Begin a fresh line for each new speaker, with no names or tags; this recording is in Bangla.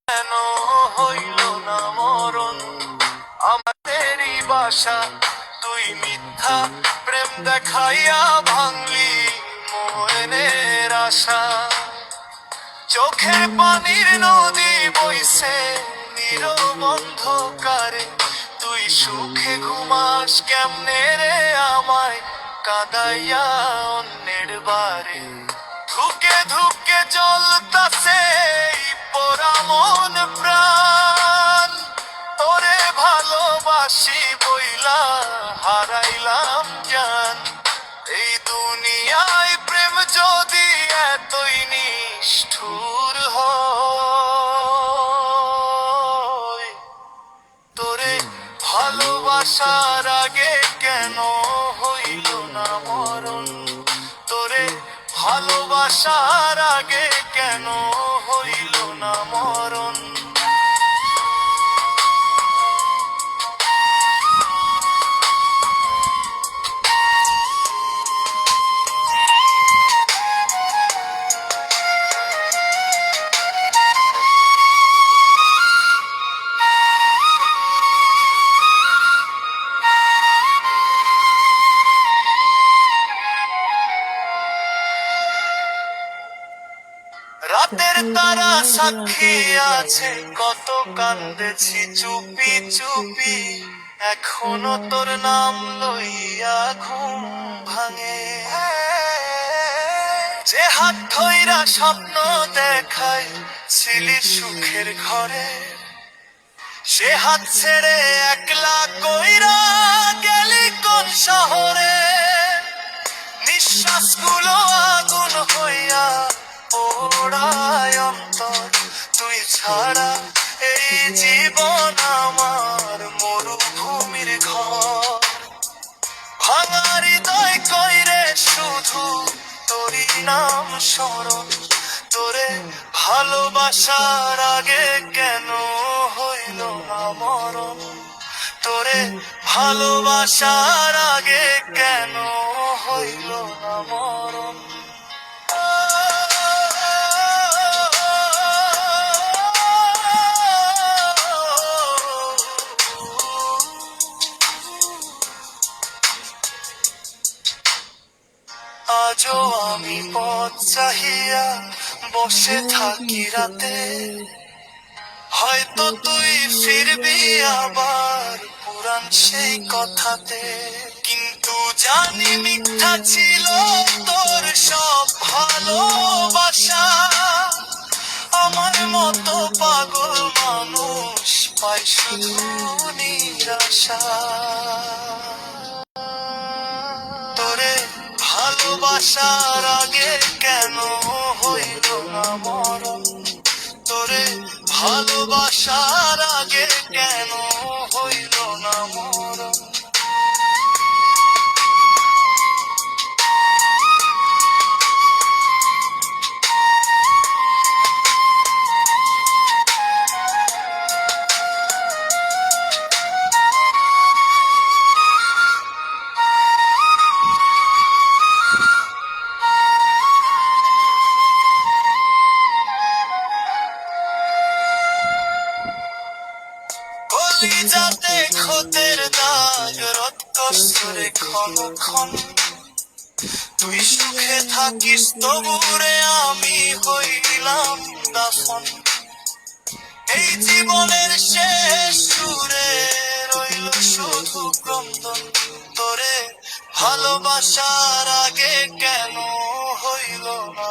কেন হইল না মরণ আমাদেরই বাসা তুই মিথ্যা প্রেম দেখাইয়া ভাঙলি মোহনের আশা চোখের পানির নদী বইছে নীরব অন্ধকারে তুই সুখে ঘুমাস কেমনে রে আমায় কাঁদাইয়া অন্যের বারে ধুকে ধুকে জ্বলতাছে পোড়া মন প্রাণ তোরে ভালোবাসি বইলা হারাইলাম জান এই দুনিয়ায় প্রেম যদি এতই নিষ্ঠুর হয় তোরে ভালোবাসার আগে কেন হইল না মরণ তোরে ভালোবাসার আগে কেন হইল না মরণ রাতের তারা সাক্ষী আছে কত কান্দেছি চুপি চুপি এখনো তোর নাম লইয়া ঘুম ভাঙে যে হাত ধইরা স্বপ্ন দেখায় ছিলি সুখের ঘরে সে হাত ছেড়ে একলা কইরা গেলি কোন শহরে নিঃশ্বাস গুলো আগুন হইয়া পোড়ায় অন্তর তুই ছাড়া এই জীবন আমার মরুভূমির ঘর ভাঙা হৃদয় কইরে শুধু তোরই নাম স্মরণ তোরে ভালোবাসার আগে কেন হইল না মরণ তোরে ভালোবাসার আগে কেন হইল না মরণ আজও আমি পথ চাহিয়া বসে থাকি রাতে হয়তো তুই ফিরবি আবার পুরান সেই কথাতে কিন্তু জানি মিথ্যা ছিল তোর সব ভালোবাসা আমার মতো পাগল মানুষ পায় শুধু নিরাশা তোরে ভালোবাসার আগে কেন হইল না মরণ তোরে ভালোবাসার আগে কেন হইল না মরণ যাতে ক্ষতের দাগ রক্ত সরে ক্ষণ ক্ষণ তুই সুখে থাকিস তবুরে আমি হইলাম দাফন এই জীবনের শেষ সুরে রইল শুধু ক্রন্দন তোরে ভালোবাসার আগে কেন হইল না